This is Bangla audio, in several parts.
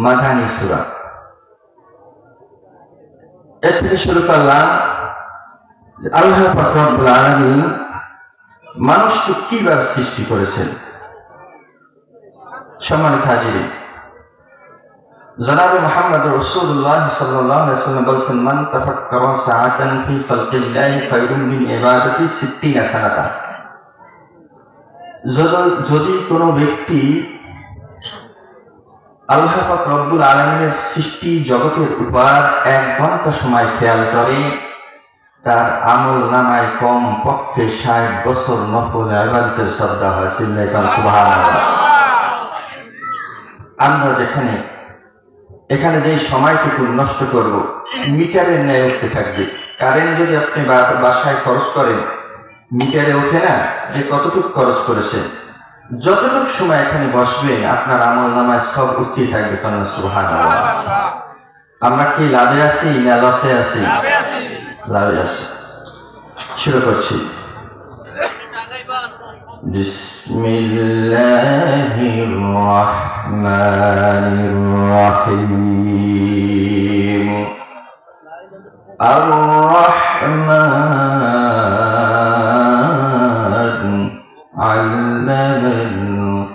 মাদানী সূরা। এর থেকে শুরু করলাম যে আল্লাহ পাক রব্বুল আলামিন মানুষকে কিভাবে সৃষ্টি করেছেন। সম্মানিত হাজিরিন, জনাবে মুহাম্মদ রাসূলুল্লাহ সাল্লাল্লাহু আলাইহি ওয়াসাল্লাম বলেছেন, মান তাফাক্কারা সাআতান ফি খালকিল্লাহি খায়রুম মিন ইবাদাতি 60 সানাতা। যদি কোনো ব্যক্তি আল্লাহ পাক রব্বুল আলামিনের সৃষ্টি জগতের উপর 1 ঘন্টা সময় খেয়াল করে, তার আমল নামায় কম পক্ষে 60 বছর নফল ইবাদতের সদকা হয়। সুবহানাল্লাহ। আমরা এখানে যে সময়টুকু নষ্ট করব, মিটারের ন্যায় উঠতে থাকবে। কারেন্ট যদি আপনি বাসায় খরচ করেন, মিটারে ওঠে না যে কতটুকু খরচ করেছেন। যতটুকু সময় এখানে বসবেন, আপনার আমল নামায় সব উঠতেই থাকবে। সুবহানাল্লাহ। আমরা কি লাভে আছি না লসে আছি? লাভে আছি। শুরু করছি। বিসমিল্লাহির রহমানির রহিম। আর রহমান আল্লামাল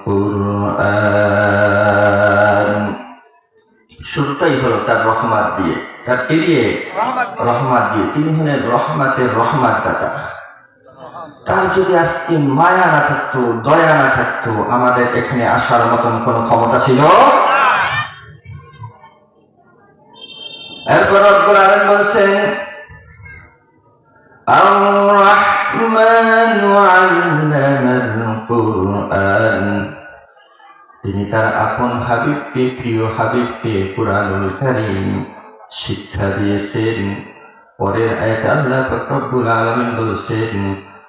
কুরআন। শুরুটাই হলো তার রহমত দিয়ে। তার কি দিয়ে? রহমত দিয়ে। তিনি হলেন রহমতের রহমত দাতা। তার যদি আজকে মায়া না থাকতো, দয়া না থাকতো, আমাদের এখানে আসার মতন কোন ক্ষমতা ছিল? এরপর রব্বুল আলামিন বলেছেন, আর রহমান আল্লামাল কুরআন। তিনি তার আপন হাবিবকে, প্রিয় হাবিবকে কুরআনুল কারীম শিক্ষা দিয়েছেন। পরের আয়াতে আল্লাহ পাক রব্বুল আলামিন বলেছেন,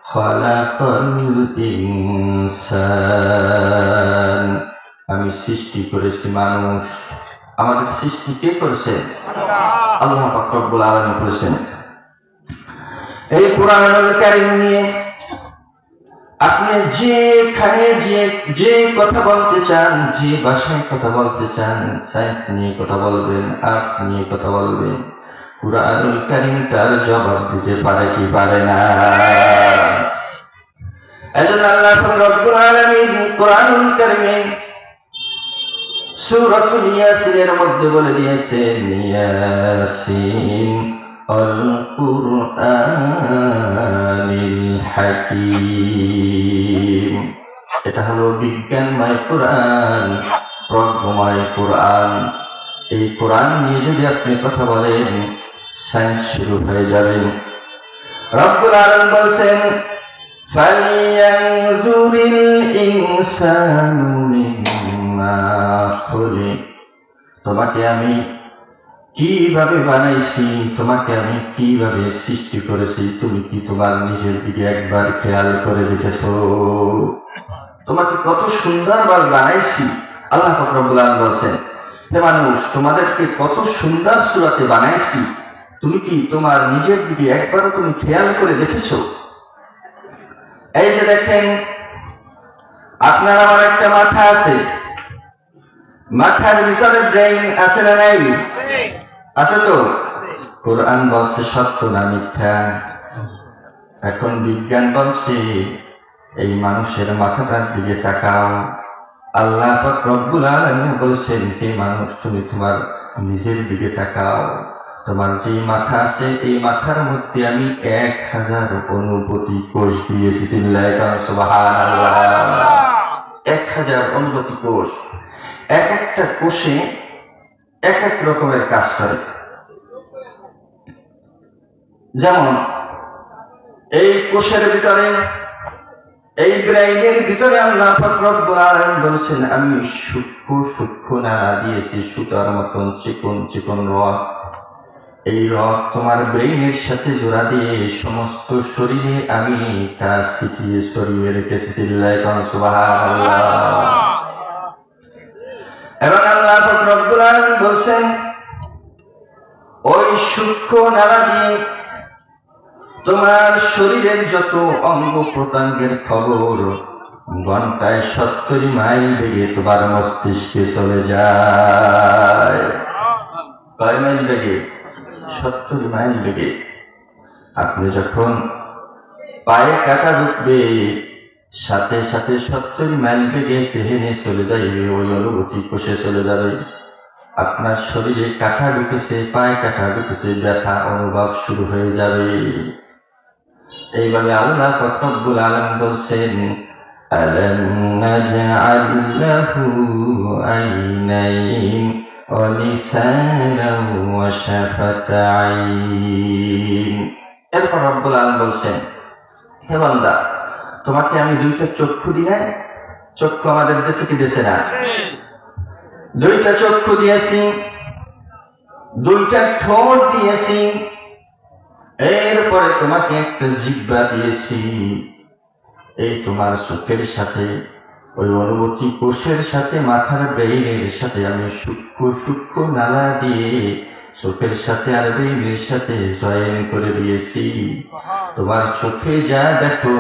খালাকাল ইনসান। আমি সৃষ্টি করেছি মানুষ। আমাদের সৃষ্টি কে করেছেন? আল্লাহ পাক রব্বুল আলামিন করেছেন। এই কুরআনুল কারীম নিয়ে আপনি যেখানে যে কথা বলতে চান, যে ভাষায় কথা বলতে চান, সায়েন্স নিয়ে কথা বলবেন, আর্টস নিয়ে কথা বলবেন, কুরআনুল কারীম তার জবাব দিতে পারে কি পারে না? এজন্য আল্লাহ রাব্বুল আলামিন কুরআনুল কারীমে সূরাতুল ইয়াসিনের মধ্যে বলে দিয়েছেন, ইয়াসিন আল কুরআনিল হাকীম। এটা হলো বিজ্ঞানময় কোরআন, প্রজ্ঞাময় কোরআন। এই কোরআন নিয়ে যদি আপনি কথা বলেন, সায়েন্স শুরু হয়ে যাবে। রব্বুল আলামিন বলছেন, ফালিয়ানজুরিল ইনসানু মিম্মা খুলিক। তোমাকে আমি কিভাবে বানাইছি, তোমাকে আমি কিভাবে সৃষ্টি করেছি, তুমি কি তোমার নিজের দিকে একবার খেয়াল করে দেখেছো? তোমাকে কত সুন্দরভাবে বানাইছি। আল্লাহ পাক রব্বুল আলামিন বলেন, হে মানুষ, তোমাদেরকে কত সুন্দর সূরাতে বানাইছি, তুমি কি তোমার নিজের দিকে একবারও তুমি খেয়াল করে দেখেছো? এই যে দেখেন, আপনার আমার একটা মাথা আছে, মাথার ভিতরে ব্রেইন আছে না নাই? আছে তো। কোরআন বলছে সত্য না মিথ্যা? এখন বিজ্ঞান বলছে, এই মানুষের মাথাটার দিকে তাকাও। আল্লাহ পাক রব্বুল আলামিন বলছেন, হে মানুষ, তুমি তোমার নিজের দিকে তাকাও। তোমার যে মাথা আছে, এই মাথার মধ্যে আমি 1000 অনুভূতি কোষ দিয়েছি। সুবহানাল্লাহ। 1000 অনুভূতি কোষ। এক একটা কোষে এক এক রকমের কাজ করে। যেমন এই কোষের ভিতরে, এই ব্রেইনের ভিতরে আল্লাহ পাক রব্বুল আলামিন বলেছেন, আমি সূক্ষ্ম নাড়া দিয়েছি, সুতার মতন চিকন চিকন রড। এই রড তোমার ব্রেইনের সাথে জোড়া দিয়ে সমস্ত শরীরে আমি তা ছিটিয়ে ছড়িয়ে রেখেছি। সুবহানাল্লাহ। এবং আল্লাহ পাক রব্বুল আলামিন বলেছেন, ওই সূক্ষ্ম নাড়া দিয়ে তোমার শরীরের যত অঙ্গ প্রত্যঙ্গের খবর ঘন্টায় 70 মাইল বেগে তোমার মস্তিষ্কে চলে যায়। 70 মাইল বেগে। আপনি যখন পায়ে কাটা ঢুকবে, সাথে সাথে 70 মাইল বেগে সেহেনে চলে যাইবে, ওই অনুভূতি কোষে চলে যাবে। আপনার শরীরে কাটা ঢুকেছে, পায়ে কাটা ঢুকেছে, ব্যথা অনুভব শুরু হয়ে যাবে। এইভাবে আল্লাহ রব্বুল আলামিন বলছেন, আলাম নাজআল লাহু আইনাইন ওয়া লিসানান ওয়া শাফাতাইন। এরপর রব্বুল আলামিন বলছেন, হে বান্দা, তোমাকে আমি দুইটা চক্ষু দিই নাই? চক্ষু আমাদের দেশে কি দেশে না? দুইটা চক্ষু দিয়েছি, দুইটা ঠোঁট দিয়েছি, এরপরে তোমাকে একটা জিহ্বা দিয়েছি। এই তোমার চোখের সাথে, ওই অনুভূতি কোষের সাথে, মাথার ব্রেইনের সাথে আমি সূক্ষ্ম সূক্ষ্ম নালা দিয়ে চোখের সাথে আর ব্রেইনের সাথে জয়েন করে দিয়েছি। তোমার চোখে যা দেখো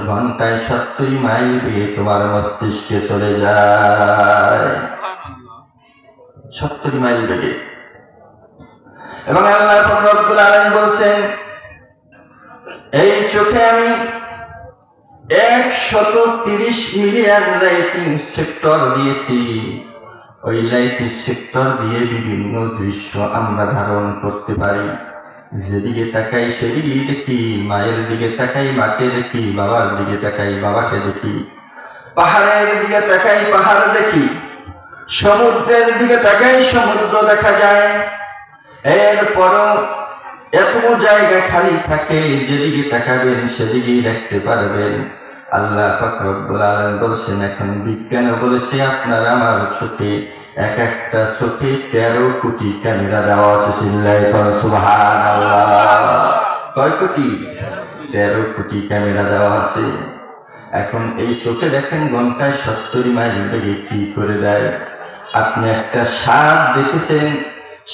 ঘন্টায় 70 মাইল বেগে তোমার মস্তিষ্কে চলে যায়, 70 মাইল বেগে। এবং আল্লাহ রব্বুল আলামিন বলছেন, এই চোখে আমি 130 মিলিয়ন লাইটিং সেক্টর দিয়েছি। ওই লাইটিং সেক্টর দিয়ে বিভিন্ন দৃশ্য আমরা ধারণ করতে পারি। যেদিকে তাকাই সেদিকেই দেখি, মায়ের দিকে তাকাই মাকে দেখি, বাবার দিকে তাকাই বাবাকে দেখি, পাহাড়ের দিকে তাকাই পাহাড় দেখি, সমুদ্রের দিকে তাকাই সমুদ্র দেখা যায়। এরপরও এত জায়গা খালি থাকে, যেদিকে তাকাবেন সেদিকেই দেখতে পারবেন। আল্লাহ পাক রব্বুল আলামিন বলছেন, এখন বিজ্ঞান বলেছে আপনার আমার চোখে, এক একটা চোখে 13 কোটি ক্যামেরা দেওয়া আছে। সুবহানাল্লাহ। কয় কোটি? 13 কোটি ক্যামেরা দেওয়া আছে। এখন এই চোখে দেখেন ঘন্টায় 70 মাইল বেগে কি করে দেয়। আপনি একটা সাপ দেখেছেন,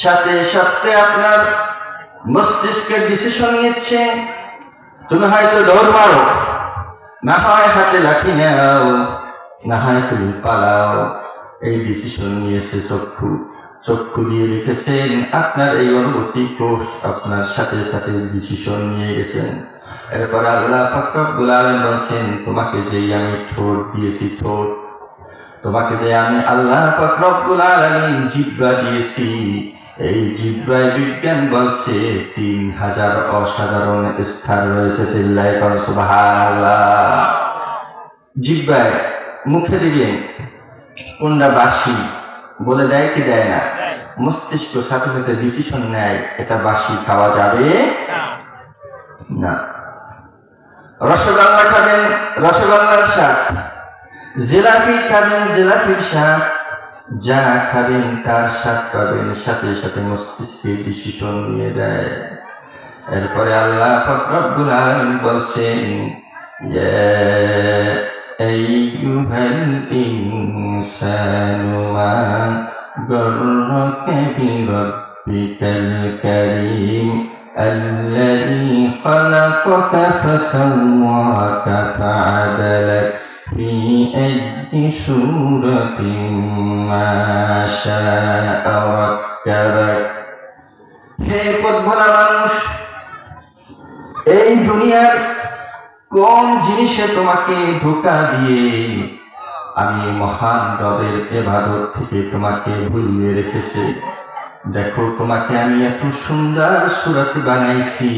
সাথে সাথে আপনার মস্তিষ্কের ডিসিশন নিচ্ছে, তুমি হয়তো দৌড় মারো, না হয় হাতে লাঠি নাও, না হয় তুমি পালাও। এই ডিসিশন নিয়েছে চক্ষু। চক্ষু দিয়ে লিখেছেন, আপনার এই অনুভূতি কোষ আপনার সাথে সাথে ডিসিশন নিয়ে গেছেন। এরপরে আল্লাহ পাক রব্বুল আলামিন বলছেন, তোমাকে যেই আমি ঠোঁট দিয়েছি, ঠোঁট, তোমাকে যে আমি আল্লাহ পাক রব্বুল আলামিন জিহ্বা দিয়েছি, এই জিহ্বায় বিজ্ঞান বলছে 3000 অসাধারণ স্থান রয়েছে। চিল্লায়ে পড়ো সুবহানাল্লাহ। জিহ্বায় মুখে দিবেন, কোনটা বাসি বলে দেয় কি দেয় না? মস্তিষ্ক সাথে সাথে ডিসিশন নেয়, এটা বাসি, খাওয়া যাবে না। রসগোল্লা খাবেন, রসগোল্লার স্বাদ, জিলাপি খাবেন, জিলাপির স্বাদ, যা খাবেন তার স্বাদ পাবেন, সাথে সাথে মস্তিষ্কে ডিসিশন নিয়ে দেয়। এরপরে আল্লাহ পাক রব্বুল আলামিন বলছেন, ইয়া আইয়ুহাল ইনসানু মা গাররাকা বিরাব্বিকাল কারীম আল্লাযী খালাকাকা ফাসাওয়াকা ফাআদালাক ফি আইয়ি সূরাতিন মা শাআ রাক্কাবাক। হে পথভোলা মানুষ, এই দুনিয়ার কোন জিনিসে তোমাকে ধোঁকা দিয়ে আমি মহান রবের ইবাদত থেকে তোমাকে ভুলিয়ে রেখেছে? দেখো, তোমাকে আমি এত সুন্দর সূরত বানাইছি,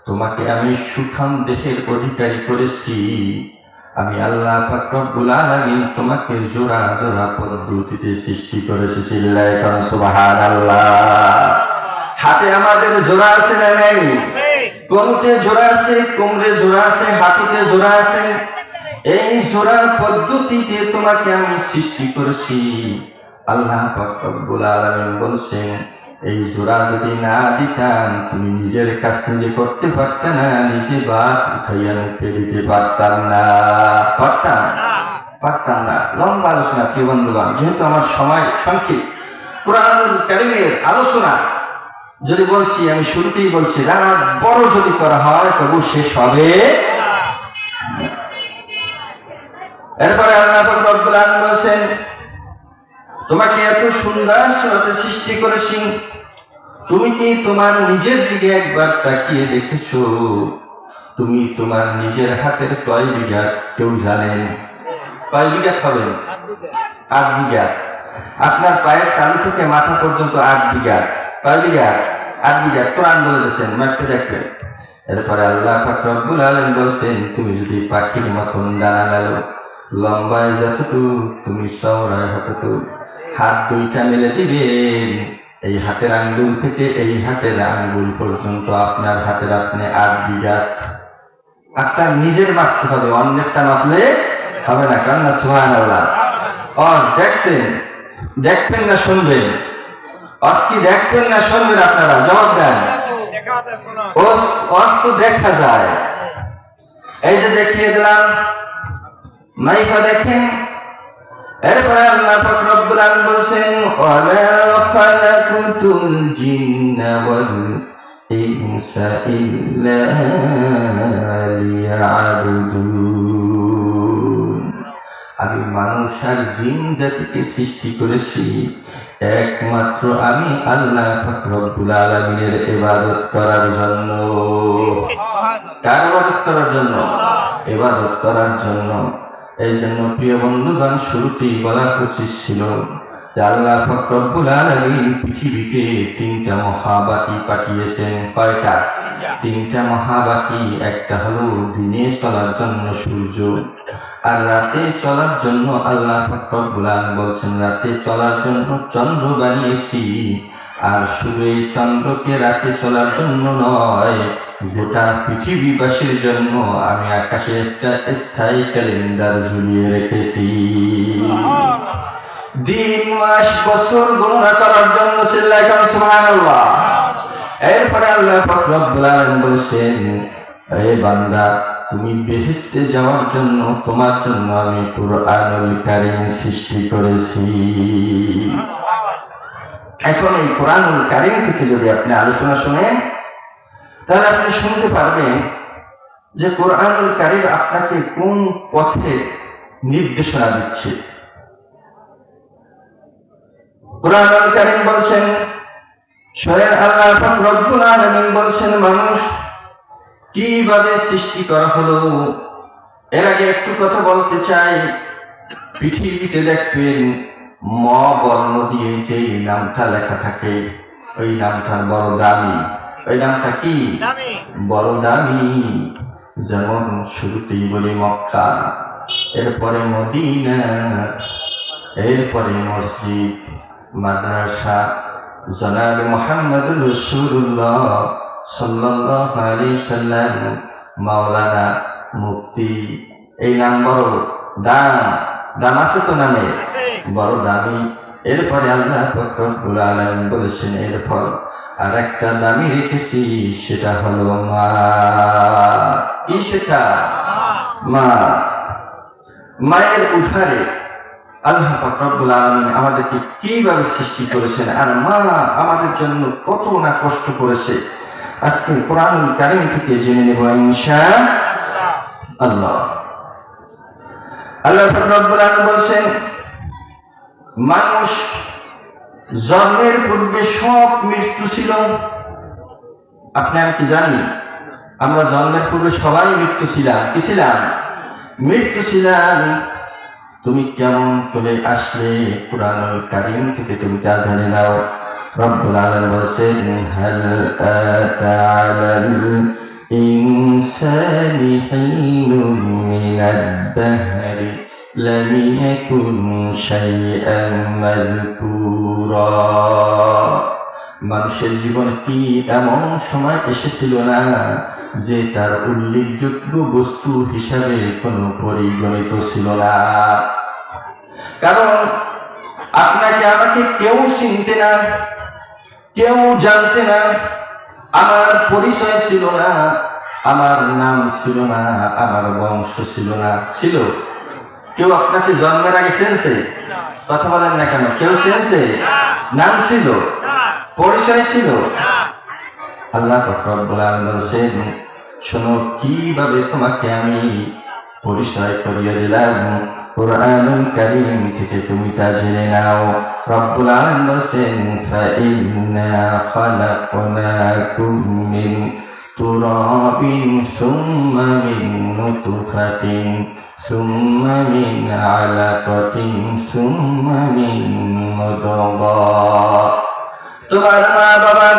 তোমাকে আমি সুঠাম দেহের অধিকারী করেছি। আমি আল্লাহ পাক রব্বুল আলামিন তোমাকে জোড়া জোড়া পদ্ধতিতে সৃষ্টি করেছি। চিল্লায়ে পড়ো সুবহানাল্লাহ। হাতে আমাদের জোড়া আছে না নাই? কোমরে জোড়া আছে, কোমরে জোড়া আছে, হাঁটুতে জোড়া আছে। এই জোড়া পদ্ধতিতে তোমাকে আমি সৃষ্টি করেছি। আল্লাহ পাক রব্বুল আলামিন বলছেন, এই জোড়া যদি না দিতাম তুমি নিজের কাজ নিজে করতে পারতে না, নিজে ভাত উঠাইয়া মুখে দিতে পারতাম না। পারতাম না। লম্বা আলোচনা প্রিয় বন্ধুগণ, যেহেতু আমার সময় সংক্ষিপ্ত, কুরআনুল কারীমের আলোচনা যদি বলছি, আমি শুরুতেই বলছি, রাত বড় যদি করা হয় তবু শেষ হবে। এরপরে আল্লাহ পাক রব্বুল আলামিন বলেন, তোমাকে এত সুন্দর সুরতে সৃষ্টি করেছি, তুমি কি তোমার নিজের দিকে একবার তাকিয়ে দেখেছো? তুমি তোমার নিজের হাতের কয় বিঘা কেউ জানেন? কয় বিঘা হবেন? 8 বিঘা। আপনার পায়ের তালু থেকে মাথা পর্যন্ত 8 বিঘা। কয় বিঘা? 8 বিঘা। কোরআন বলে দিয়েছেন, মাপতে দেখবেন। এরপরে আল্লাহ পাক রব্বুল আলামিন বলছেন, তুমি যদি পাখির মতন ডানা মেলো, লম্বায় যতটুকু তুমি চওড়ায় ততটুকু, হাত দুইটা মেলে দিবেন, এই হাতের আঙ্গুল থেকে এই হাতের আঙ্গুল পর্যন্ত আপনার হাতের আপনি 8 বিঘা। আপনার নিজের মাপতে হবে, অন্যেরটা মাপলে হবে না। কারণ সুবহানাল্লাহ। দেখছেন, দেখবেন না শুনবেন? কি দেখবেন না শুনবেন? আপনারা জবাব দেন। তো দেখা যায়, এই যে দেখিয়ে দিলাম, মাইফা দেখেন। এরপরে আল্লাহ পাক রব্বুল আলামিন বলেন, ওয়ালা খালাকুতুল জিন্না ওয়াল ইনসা ইল্লা লিয়াবুদুন। আমি মানুষ আর জিন জাতিকে সৃষ্টি করেছি একমাত্র আমি আল্লাহ পাক রব্বুল আলামিনের ইবাদত করার জন্য। কার ইবাদত করার জন্য? ইবাদত করার জন্য। এই জন্য প্রিয় বন্ধুগণ, শুরুতেই বলা উচিত ছিল যে আল্লাহ পাক রব্বুল আলামিন পৃথিবীতে 3টা মহাবাতি পাঠিয়েছেন। কয়টা? 3টা মহাবাতি। একটা হলো দিনে চলার জন্য সূর্য, আর রাতে চলার জন্য আল্লাহ পাক রব্বুল আলামিন বলছেন রাতে চলার জন্য চন্দ্র বানিয়েছি। আর শুধু এই চন্দ্রকে রাতে চলার জন্য নয়, গোটা পৃথিবীবাসীর জন্য আমি আকাশে একটা স্থায়ী ক্যালেন্ডার ঝুলিয়ে রেখেছি। দিন মাস বছর গণনা করার জন্য। সুবহানাল্লাহ। এরপরে আল্লাহ পাক রব্বুল আলামিন বলেছেন, হে বান্দা, তুমি বেহেশতে যাওয়ার জন্য তোমার জন্য আমি কুরআনুল কারীম সৃষ্টি করেছি। এখন এই কুরআনুল কারীম থেকে যদি আপনি আলোচনা শুনেন, তাহলে আপনি শুনতে পারবেন যে কুরআনুল কারীম আপনাকে কোন পথে নির্দেশনা দিচ্ছে। কুরআনুল কারীম বলছেন, শোনেন, আল্লাহ পাক রব্বুল আলামিন বলছেন মানুষ কিভাবে সৃষ্টি করা হলো। এর আগে একটু কথা বলতে চাই। পৃথিবীতে দেখবেন ম বর্ণ দিয়ে যে নামটা লেখা থাকে, ওই নামটা বড় দামি। ওই নামটা কি? বড় দামি। যেমন শুরুতেই বলি মক্কা, এরপরে মদিনা, এরপরে মসজিদ, মাদ্রাসা, জনাব মুহাম্মদুর রাসূলুল্লাহ সাল্লাল্লাহু আলাইহি সাল্লাম, মাওলানা, মুফতি। এই নাম বড় দাম আছে তো, নামে বড় দামি। এরপরে আল্লাহ পাক রব্বুল আলামিন বলেছেন এরপর আর একটা দামি রেখেছি, সেটা হলো মা। কি সেটা? মা। মায়ের উঠারে আল্লাহ পাক রব্বুল আলামিন আমাদেরকে কিভাবে সৃষ্টি করেছেন, আর মা আমাদের জন্য কত না কষ্ট করেছে, আজকে কুরআনুল কারীম থেকে জেনে নেব ইনশাআল্লাহ। আল্লাহ পাক রব্বুল আলামিন বলেন, মানুষ জন্মের পূর্বে সব মৃত্যু ছিল। আপনি আমি কি জানি? আমরা জন্মের পূর্বে সবাই মৃত্যু ছিলাম। কি ছিলাম? মৃত্যু ছিলাম। তুমি কেমন করে আসলে কুরআনুল কারীম থেকে তুমি তা জেনে নাও। রব্বুল আলামিন বলেন, হাল আতা আলাল ইনসানি হিনুম মিনাদ দাহরি লাম ইয়াকুন শাইআন মাযকুরা। মানুষের জীবনে কি এমন সময় এসেছিল না যে তার উল্লেখযোগ্য বস্তু হিসাবে কোনো পরিগণিত ছিল না? কারণ আপনাকে আমাকে কেউ চিনতে না, কেউ জানতে না, আমার পরিচয় ছিল না, আমার নাম ছিল না, আমার বংশ ছিল না। ছিল? কেউ আপনাকে জন্মের আগে চিনছে? কথা বলেন না কেন? কেউ চিনছে? নাম ছিল? পরিচয় ছিল? আল্লাহ পাক রব্বুল আলামিন বলেন, শোনো কিভাবে তোমাকে আমি পরিচয় করিয়ে দিলাম। কুরআনুল কারীম থেকে তুমি তা জেনে নাও। রব্বুল আলামিন বলেন ফাইন্না খালাকনাকুম মিন তুরাবিন সুম্মা মিন নুতফাতিন সুম্মা মিন আলাকাতিন সুম্মা মিন মুদগাহ। তোমার মা বাবার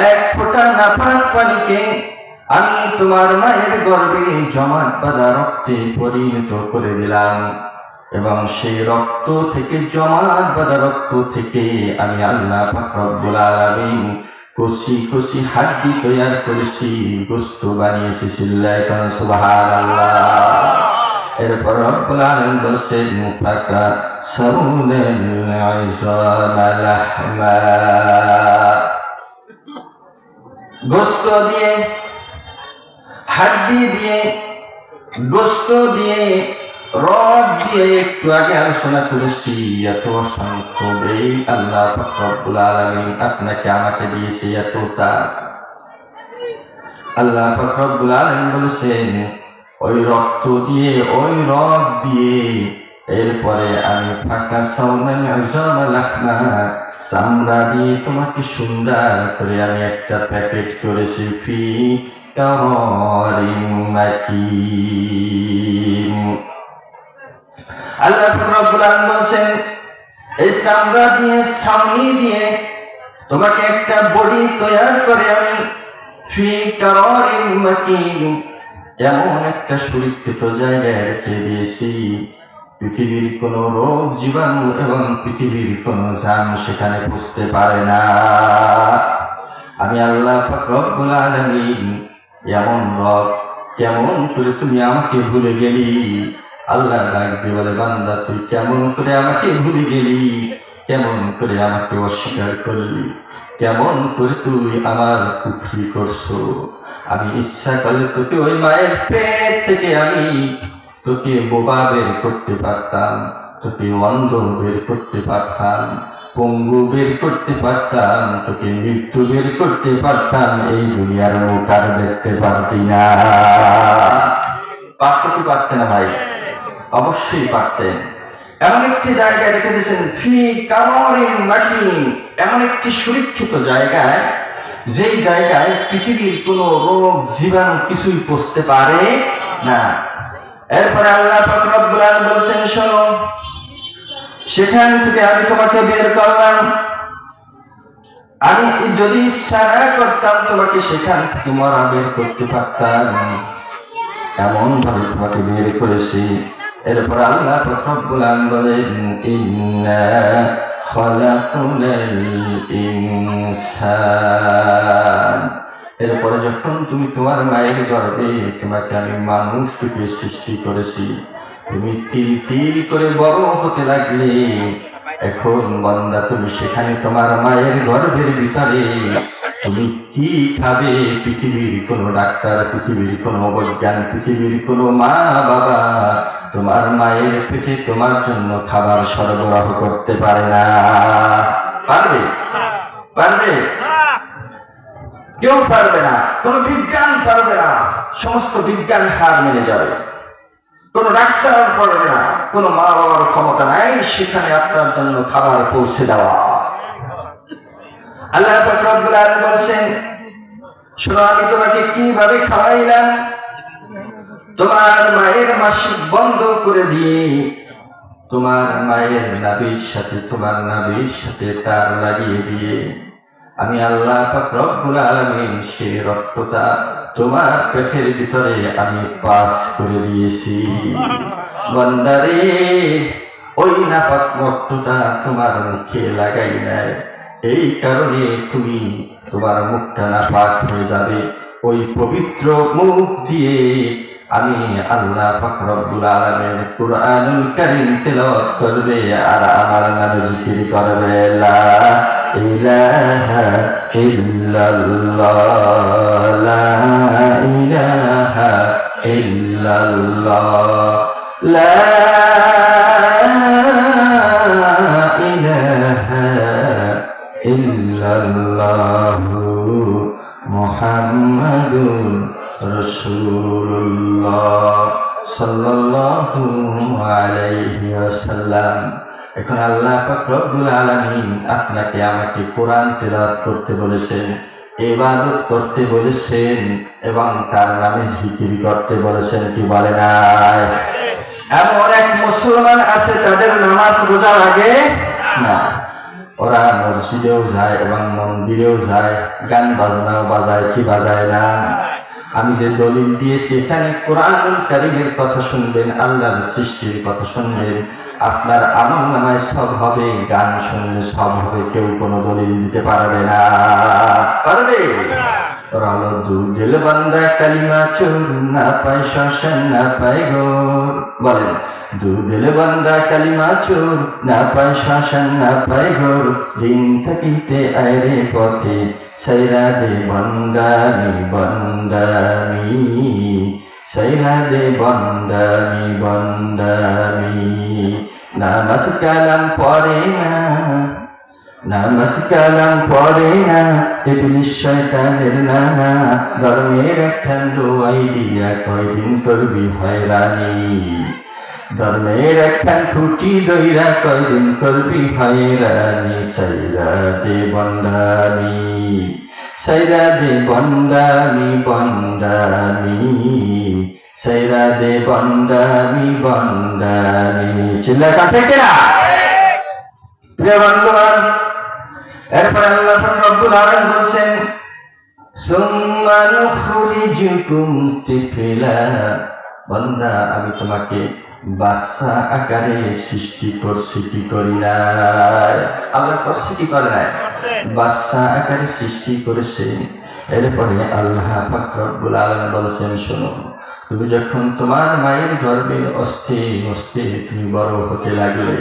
এক ফোঁটা নাপাক পানিকে আমি তোমার মায়ের গর্ভে জমাট বাঁধা রক্তে পরিণত করে দিলাম, এবং সেই রক্ত থেকে, জমাট বাঁধা রক্ত থেকে আমি আল্লাহ পাক রব্বুল আলামিন কচি কচি হাড্ডি তৈরি করেছি, গোশত বানিয়েছি। চিল্লায় সুবহানাল্লাহ। এরপর রব্বুল আলামিন বলেন ফাকা সাউনাল ইযামা লাহমা, গোশত দিয়ে, হাড্ডি দিয়ে, গোশত দিয়ে, রড দিয়ে একটু আগে আলোচনা করেছি। এত অসংখ্য এই আল্লাহ পাক রব্বুল আলামিন আপনাকে আমাকে দিয়েছে এতটা। আল্লাহ পাক রব্বুল আলামিন বলেছেন ওই রক্ত দিয়ে, ওই রড দিয়ে, এরপরে আমি ফাঁকা সাউনাল ইযামা লাহমা, চামড়া দিয়ে তোমাকে সুন্দর করে আমি একটা প্যাকেট করেছি ফি কারারিন মাকিন। আল্লাহ রাব্বুল আলামিন বলেন এই চামড়া দিয়ে, ছাউনি দিয়ে তোমাকে একটা বডি তৈরি করে আমি ফি কারারিন মাকিন, এমন একটা সুরক্ষিত জায়গায় রেখে দিয়েছি পৃথিবীর কোন রোগ জীবাণু এবং পৃথিবীর কোন জান সেখানে বুঝতে পারে না। আমি আল্লাহ পাক রব্বুল আলামিন এমন রব, কেমন করে তুমি আমাকে ভুলে গেলি? আল্লাহ ডাকবে বলে বান্দা তুই কেমন করে আমাকে ভুলে গেলি, কেমন করে আমাকে অস্বীকার করলি, কেমন করে তুই আমার কুফরি করছো? আমি ইচ্ছা করলে তোকে ওই মায়ের পেট থেকে আমি তোকে বোবা বের করতে পারতাম, তোকে অন্ধ বের করতে পারতাম, পঙ্গু বের করতে পারতাম, তোকে মৃত্যু বের করতে পারতাম, এই দুনিয়ার মুখ আর দেখতে পারতি না। পারত কি পারতে না ভাই? অবশ্যই পারতেন। এমন একটি জায়গায় রেখে দিয়েছেন ফি কারারিন মাকিন, এমন একটি সুরক্ষিত জায়গায়, যেই জায়গায় পৃথিবীর কোন রোগ জীবাণু কিছুই পৌঁছতে পারে না। এরপরে আল্লাহ পাক রব্বুল আলামিন বলেন শোনো, সেখান থেকে আমি তোমাকে বের করলাম। আমি যদি ইচ্ছা না করতাম তোমাকে সেখান থেকে মরা বের করতে পারতাম, এমন ভাবে তোমাকে বের করেছি। এরপর আল্লাহ পাক রব্বুল আলামিন বলেন ইন্না খালাকনাল ইনসান, এরপরে যখন তুমি তোমার মায়ের গর্ভে তোমাকে আমি মানুষ রূপে সৃষ্টি করেছি, তুমি তিল তিল করে বড় হতে লাগলে। এখন বান্দা তুমি সেখানে তোমার মায়ের গর্ভের ভিতরে তুমি কি খাবে? পৃথিবীর কোনো ডাক্তার, পৃথিবীর কোনো বৈজ্ঞান, পৃথিবীর কোনো মা বাবা তোমার মায়ের পেটে তোমার জন্য খাবার সরবরাহ করতে পারে না। পারবে? পারবে? কেউ পারবে না, কোন বিজ্ঞান পারবে না। সমস্ত বিজ্ঞান হার মেনে যাবে। কোন ডাক্তার পারবে না, কোন মা বাবার ক্ষমতা নাই সেখানে আপনার জন্য খাবার পৌঁছে দেওয়া। আল্লাহ পাক রব্বুল আলামিন বলেন শোনো, আমি তোমাকে কিভাবে খাওয়াইলাম। তোমার মায়ের মাসিক বন্ধ করে দিয়ে, তোমার মায়ের নাভির সাথে, তোমার নাভির সাথে তার লাগিয়ে দিয়ে আমি আল্লাহ পাক রব্বুল আলামিন সেই রক্তটা তোমার পেটের ভিতরে আমি পাস করে দিয়েছি। বান্দারে, ওই নাপাক রক্তটা তোমার মুখে লাগাই নাই, এই কারণে তুমি তোমার মুখটা নাপাক হয়ে যাবে। ওই পবিত্র মুখ দিয়ে আমি আল্লাহ পাক রব্বুল আলামিন কুরআনুল কারীম তেলাওয়াত করবে আর আমার নামে জিকির করবে লা ইলাহা ইল্লাল্লাহ, লা ইলাহা ইল্লাল্লাহ, লা ইলাহা ইল্লাল্লাহ মুহাম্মাদুর রাসূলুল্লাহ সাল্লাল্লাহু আলাইহি ওয়াসাল্লাম। এখন আল্লাহ পাক রব্বুল আলামিন আপনাকে আমাকে কোরআন তেলাওয়াত করতে বলেছেন, ইবাদত করতে বলেছেন এবং তার নামে জিকির করতে বলেছেন, কি বলে নাই? এমন এক মুসলমান আছে তাদের নামাজ রোজা লাগে না, ওরা মসজিদেও যায় এবং মন্দিরেও যায়, গান বাজনাও বাজায়, কি বাজায় না? আমি যে দলিল দিয়েছি এখানে কোরআনুল কারীমের কথা শুনবেন, আল্লাহর সৃষ্টির কথা শুনবেন, আপনার আমল নামায় সব হবে, গান শুনলে সব হবে, কেউ কোনো দলিল দিতে পারবে না। পারবে? ওরা হলো দুদিল বান্দা কালিমা চোর, না পায় শ্মশান না পায় ঘর। বলেন, দুদিল বান্দা কালিমা চোর, না পায় শ্মশান না পায় ঘর। দিন থাকিতে আয়রে পথে সাইরা দে বন্দামি বন্দামি, সাইরা দে বন্দামি বন্দামি। নামাজ কালাম পড়ে না, নামাজ কালাম পড়ে না, ইবলিস শয়তানের নানা। ধর্মের একখান দোয়াই দিয়া কয়দিন করবি হয়রানি, ধর্মের একখান খুঁটি দইরা কয়দিন করবি হয়রানি। সাইরা দে বন্দামি, সাইরা দে বন্দামি বন্দামি, সাইরা দে বন্দামি বন্দামি। চিল্লা কাটে কেনা প্রিয় বন্ধুগণ। এরপরে আল্লাহ রাব্বুল আলামিন বলেন, সুম্মা নুখরিজুকুম তিফলা। বান্দা, আমি তোমাকে বাচ্চা আকারে সৃষ্টি করছি, কি করি নাই? আল্লাহ করছে, কি করে নাই? বাচ্চা আকারে সৃষ্টি করেছে। এরপরে আল্লাহ পাক রব্বুল আলামিন বলেছেন, শোনো, তুমি যখন তোমার মায়ের গর্ভে অস্থির অস্থির তুমি বড় হতে লাগলে,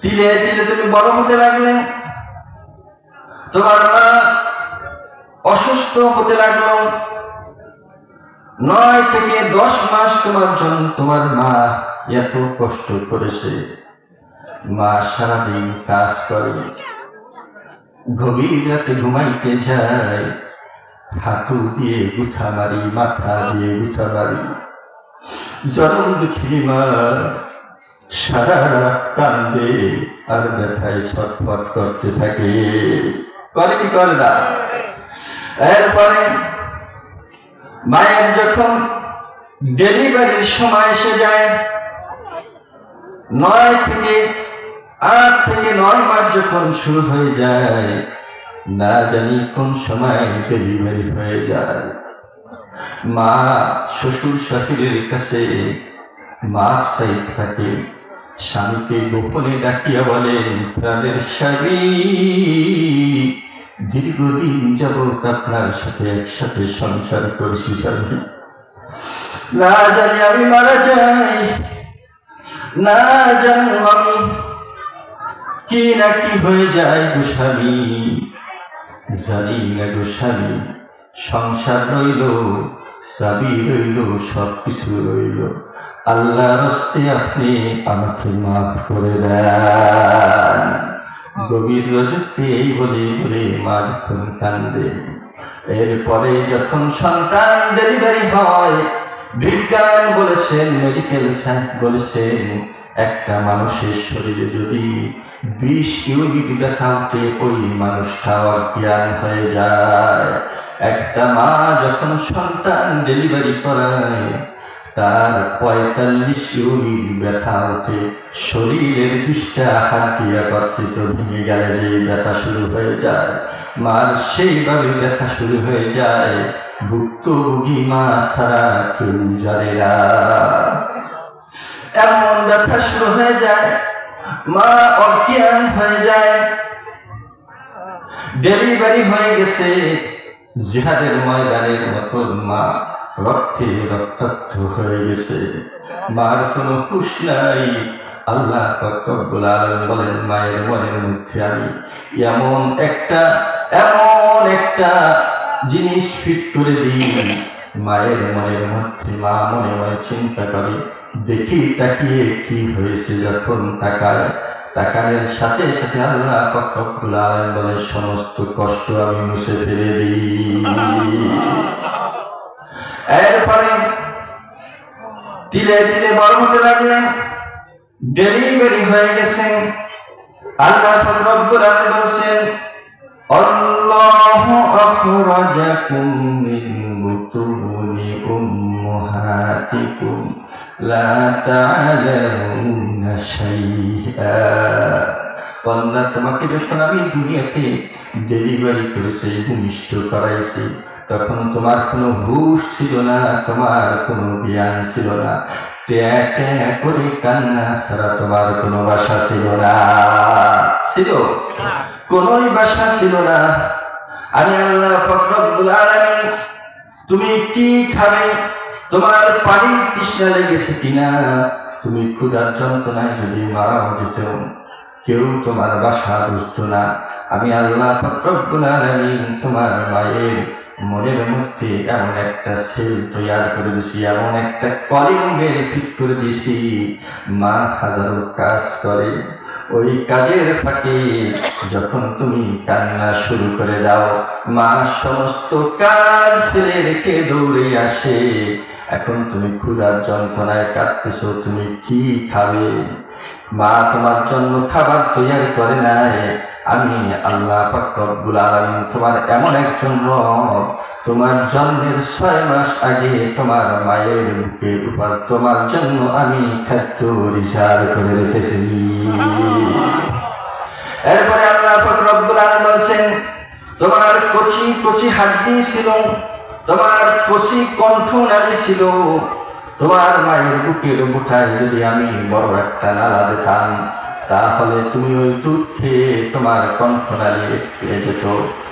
ধীরে ধীরে তুমি বড় হতে লাগলে, তোমার মা অসুস্থ হতে লাগলো। 9 থেকে 10 মাস তোমার জন্য তোমার মা এত কষ্ট করেছে। মা সারাদিন কাজ করে, গভীর রাতে ঘুমাইতে যায়, হাঁটু দিয়ে গুঠা মারি, মাথা দিয়ে গুঠা মারি। জনম দুঃখী মা সারা রাত কান্দে আর ব্যথায় ছটফট করতে থাকে, করে কি করে না? এরপরে মায়ের যখন ডেলিভারির সময় এসে যায়, 8 থেকে 9 মাস যখন শুরু হয়ে যায়, না জানি কোন সময় ডেলিভারি হয়ে যায়। মা শ্বশুর শাশুড়ির কাছে মাপ চাইতে থাকে, স্বামীকে গোপনে ডাকিয়া বলেন, প্রাণের স্বামী, দীর্ঘদিন যাবৎ আপনার সাথে একসাথে সংসার করছি স্বামী, না জানি আমি মারা যাই, না জানি আমি কি না কি হয়ে যায় গো স্বামী, জানি না গো স্বামী। সংসার রইল, চাবি রইল, সবকিছু রইল, আল্লাহর হস্তে আপনি আমাকে মাফ করে দেন। গভীর রজতে এই বলে বলে মা যখন কান্দে। এরপরে যখন সন্তান ডেলিভারি হয়, বিজ্ঞান বলেছেন, মেডিকেল সায়েন্স বলেছেন, একটা মানুষের শরীরে যদি 20 ইউনিট ব্যথা উঠে ওই মানুষটা অজ্ঞান হয়ে যায়। একটা মা যখন সন্তান ডেলিভারি করায়, তার 45 ইউনিট ব্যথা উঠে, শরীরের 20টা হাড় একত্রিত ভেঙে গেলে যে ব্যথা শুরু হয়ে যায়, মার সেইভাবে ব্যথা শুরু হয়ে যায়, ভুক্তভোগী মা ছাড়া কেউ জানে না। এমন ব্যথা শুরু হয়ে যায়, মা অজ্ঞান হয়ে যায়। ডেলিভারি হয়ে গেছে, জিহাদের ময়দানের মতো মা রক্তে রক্তাক্ত হয়ে গেছে, মার কোনো হুঁশ নাই। আল্লাহ পাক রব্বুল আলামিন বলেন, মায়ের মনের মধ্যে আমি এমন একটা জিনিস ফিট করে দিই, মায়ের মনের মধ্যে মা মনে মনে চিন্তা করে, দেখি তাকিয়ে কি হয়েছে। যখন তাকানোর সাথে সাথে আল্লাহ পাক রব্বুল আলামিন বলেন, সমস্ত কষ্ট আমি মুছে ফেলে দিই। এরপরে ধীরে ধীরে বড় হতে লাগলেন, ডেলিভারি হয়ে গেছেন। আল্লাহ পাক রব্বুল আলামিন বলেন, আল্লাহু আখরাজাকুম মিন বুতুনি উম্মাহাতিকুম লা তা'লামুনা শাইআ। বান্দা, তোমাকে যখন আমি দুনিয়াতে ডেলিভারি করেছি, ভূমিষ্ঠ করাইছি, তখন তোমার কোনো হুঁশ ছিল না, তোমার কোনো জ্ঞান ছিল না। ট্যাঁ ট্যাঁ করে কান্না ছাড়া তোমার কোনো ভাষা ছিল না। ছিল? কোনোই ভাষা ছিল না। আমি আল্লাহ পাক রব্বুল আলামিন, তুমি কি খাবে, তোমার পানির তৃষ্ণা লেগেছে কিনা, তুমি ক্ষুধার যন্ত্রণায় যদি মারাও যেত, কেউ তোমার বাসা বুঝতো না। আমি আল্লাহ পাক রব্বুল আলামিন তোমার মায়ের মনের মধ্যে এমন একটা সেল তৈরি করে দিয়েছি, এমন একটা কলিঙ্গের ফিট করে দিয়েছি, মা হাজারো কাজ করে। ওই কাজের ফাঁকে যখন তুমি কান্না শুরু করে দাও, মা সমস্ত কাজ ফেলে রেখে দৌড়ে আসে। এখন তুমি ক্ষুধার যন্ত্রণায় কাঁদতেছো, তুমি কি খাবে? মা তোমার জন্য খাবার তৈরি করে নাই। আমি আল্লাহ পাক রব্বুল আলামিন তোমার এমন একজন রব, তোমার জন্মের 6 মাস আগে তোমার মায়ের বুকের উপর তোমার জন্য আমি খাদ্য রিজার্ভ করে রেখেছি। এরপরে আল্লাহ পাক রব্বুল আলামিন বলেছেন, তোমার কচি কচি হাড্ডি ছিল, তোমার কচি কণ্ঠনালী ছিল। তোমার মায়ের বুকের মুঠায় যদি আমি বড় একটা নালা দিতাম, তাহলে তুমি ওই দুধ খেয়ে তোমার কণ্ঠনালী পেয়ে যেত,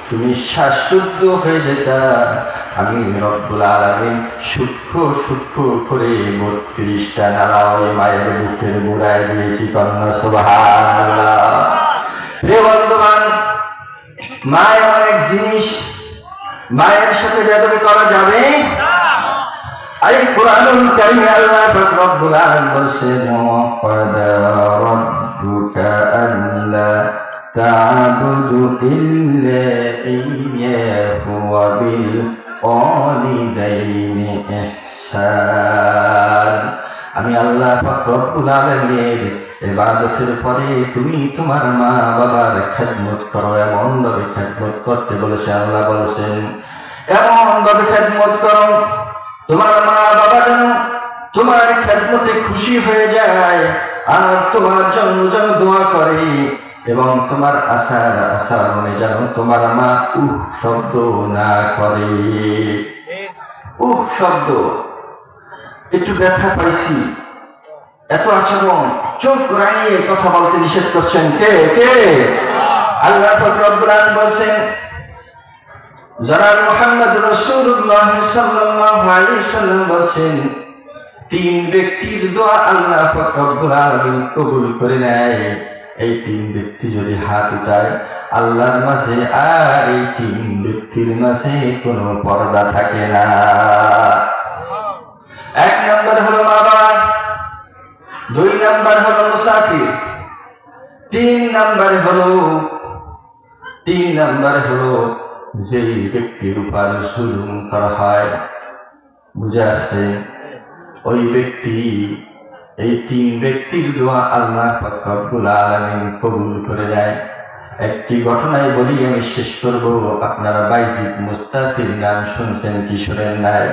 তুমি শ্বাসরুদ্ধ হয়ে যেতা। আমি রব্বুল আলামিন সূক্ষ্ম সূক্ষ্ম করে 32টা নালা ওই মায়ের বুকের গোড়ায় দিয়েছি। কন্যা সুবহানাল্লাহ। হে বন্ধুগণ, মা এমন এক জিনিস, মায়ের সাথে বেয়াদবি করা যাবে? এই কুরআনুল কারীমে আল্লাহ পাক রব্বুল আলামিন বলেছেন, ওয়াকাদা রাব্বুকা আল্লা তা'বুদু ইল্লা ইয়্যাহু ওয়া বিল ওয়ালিদাইনি ইহসান। আমি আল্লাহ পাক রব্বুল আলামিনের ইবাদতের পরে তুমি তোমার মা বাবার খেদমত করো। এমন ভাবে খেদমত করতে বলেছে আল্লাহ, বলেছেন এমন ভাবে খেদমত করো তোমার মা বাবা যেন তোমার খেদমতে খুশি হয়ে যায়, আর তোমার জন্য যেন দোয়া করে, এবং তোমার আশার মনে যেন তোমার মা শব্দ না করে। শব্দ একটু ব্যথা পাইছি, এত আচরণ, চোখ রাঙিয়ে কথা বলতে নিষেধ করছেন কে? কে? আল্লাহ পাক রব্বুল আলামিন বলেছেন, জনাব মুহাম্মদ রাসূলুল্লাহ সাল্লাল্লাহু আলাইহি ওয়াসাল্লাম বলেছেন, 3 ব্যক্তির দোয়া আল্লাহ পাক রব্বুল আলামিন কবুল করে নেয়। এই 3 ব্যক্তি যদি হাত উঠায় আল্লাহর মাঝে, আর এই 3 ব্যক্তির মাঝে কোনো পর্দা থাকে না। 1 নম্বর হলো মা বাবা, 2 নম্বর হলো মুসাফির, 3 নম্বর হলো যে ব্যক্তির উপর জুলুম করা হয়। বুঝে আসছে? ওই ব্যক্তি, এই 3 ব্যক্তির দোয়া আল্লাহ পাক রব্বুল আলামিন কবুল করে দেয়। একটি ঘটনায় বলি আমি শেষ করব। আপনারা বাইজিদ মুস্তাফির নাম শুনছেন কি শোনেন নাই?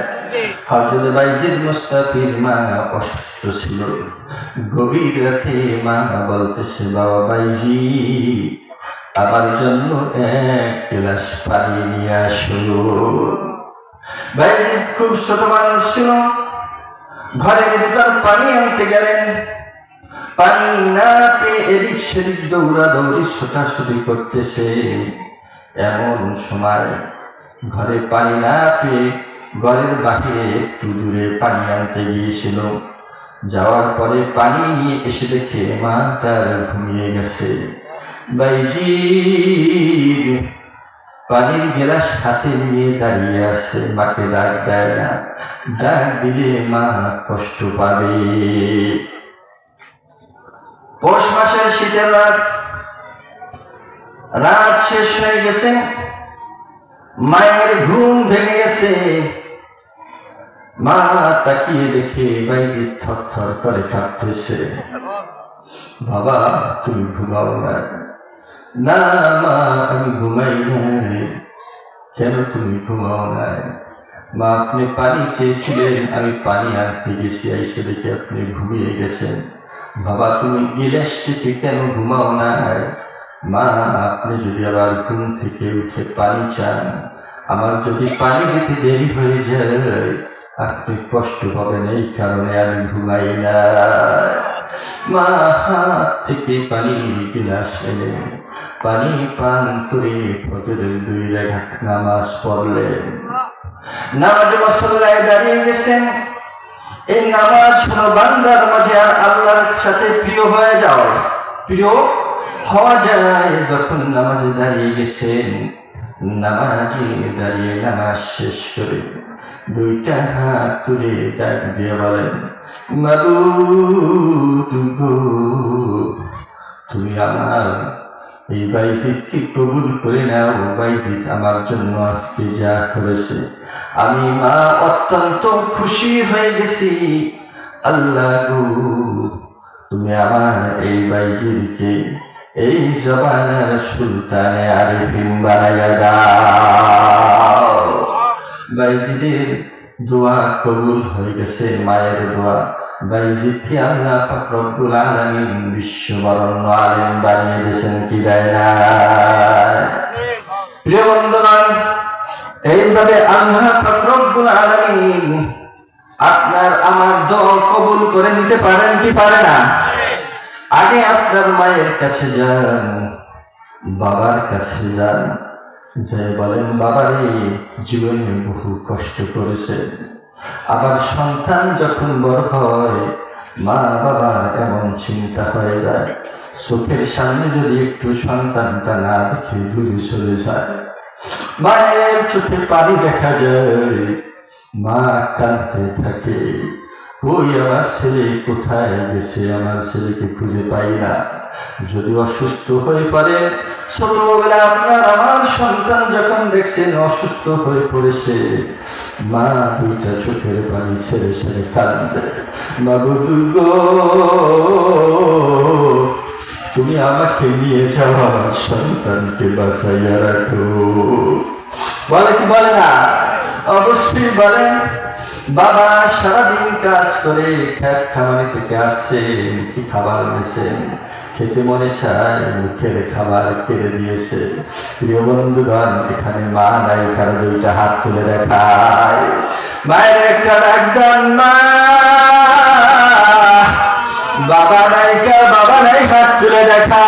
হযরত বাইজিদ মুস্তাফির মা অসুস্থ ছিল। গভীর রাতে মা বলতেছে, বাবা বাইজিদ, আমার জন্য 1 গ্লাস পানি নিয়ে আসো। বাইজিদ খুব ছোট মানুষ ছিল, ঘরের ভিতর পানি আনতে গেলেন। পানি না পেয়ে এদিক সেদিক দৌড়াদৌড়ি ছোটাছুটি করতেছে। এমন সময় ঘরে পানি না পেয়ে ঘরের বাহিরে একটু দূরে পানি আনতে গিয়েছিল। যাওয়ার পরে পানি নিয়ে এসে দেখে মা তার ঘুমিয়ে গেছে। বাইজিদ পানির গ্লাস হাতে নিয়ে দাঁড়িয়ে আছে, মাকে ডাক দেয় না, ডাক দিলে মা কষ্ট পাবে। পৌষ মাসের শীতের রাত শেষ হয়ে গেছে, মায়ের ঘুম ভেঙে গেছে। মা তাকিয়ে দেখে বাইজি থরথর করে কাঁপতেছে। বাবা তুমি ঘুমাও না? না মা আমি ঘুমাই নাই। কেন তুমি ঘুমাও নাই? মা আপনি পানি চেয়েছিলেন, আমি পানি আনতে গেছি, এসে দেখে আপনি ঘুমিয়ে গেছেন। বাবা তুমি গিলাস থেকে কেন ঘুমাও নাই? মা আপনি যদি আবার ঘুম থেকে উঠে পানি চান, আমার যদি পানি দিতে দেরি হয়ে যায় আপনি কষ্ট পাবেন, এই কারণে আমি ঘুমাই না। মা হাত থেকে পানি গিলাস এনে পানি পান করে ফজরের 2 রাকাত নামাজ পড়লেন। নামাজে মুসল্লায় দাঁড়িয়ে গেছেন। এই নামাজ হলো বান্দার মাঝে আর আল্লাহর সাথে প্রিয় হয়ে যাও, প্রিয় হওয়া যায় যখন নামাজে দাঁড়িয়ে গেছেন। নামাজে দাঁড়িয়ে নামাজ শেষ করে 2টা হাত তুলে ডাক দিয়ে বলেন, মাবুদ গো তুমি আমার এই বাইজিদকে কবুল করে নাও। বাইজিদ আমার জন্য আজকে যা করেছে আমি মা অত্যন্ত খুশি হয়ে গেছি। আল্লাহ গো তুমি আমার এই বাইজিদকে এই জবানের সুলতানে আরিফিন বানাইয়া দাও। বাইজিদের দোয়া কবুল হয়ে গেছে, মায়ের দোয়া। বাইজিদকে আল্লাহ পাক রব্বুল আলামিন বিশ্ববরণ্য আলেম বানিয়ে দিয়েছেন, কি দেয় না? প্রিয় বন্ধুগণ, এইভাবে আল্লাহ পাক রব্বুল আলামিন আপনার আমার দোয়া কবুল করে নিতে পারেন কি পারে না? আগে আপনার মায়ের কাছে যান, বাবার কাছে যান, যে বলেন বাবারে জীবনে বহু কষ্ট করেছে। আবার সন্তান যখন বড় হয় মা বাবার এমন চিন্তা হয়ে যায়, চোখের সামনে যদি একটু সন্তানটা না দেখে দূরে চলে যায়, মায়ের চোখে পানি দেখা যায়, মা কাঁদতে থাকে, ওই আমার ছেলে কোথায় গেছে, আমার ছেলেকে খুঁজে পাই না। যদি অসুস্থ হয়ে পড়ে, ছোটবেলা আপনার আমার সন্তান যখন দেখছেন অসুস্থ হয়ে পড়েছে, মা 2টা চোখের পানি ছেড়ে ছেড়ে কাঁদে, মাবুদ গো তুমি আমাকে নিয়ে যাওয়া সন্তানকে বাঁচাইয়া রাখো। বলে কি বলে না? অবশ্যই বলেন। বাবা সারাদিন কাজ করে খেত খামারে থেকে আসছেন, কি খাবার নিয়েছেন, খেতে মনে চায়, মুখের খাবার কেড়ে দিয়েছে। প্রিয় বন্ধুগণ, এখানে মা নাই, এখানে 2টা হাত তুলে দেখায়, মায়ের একটা ডাক দেন, মা। বাবা নাই, বাবা নাই, হাত তুলে দেখা।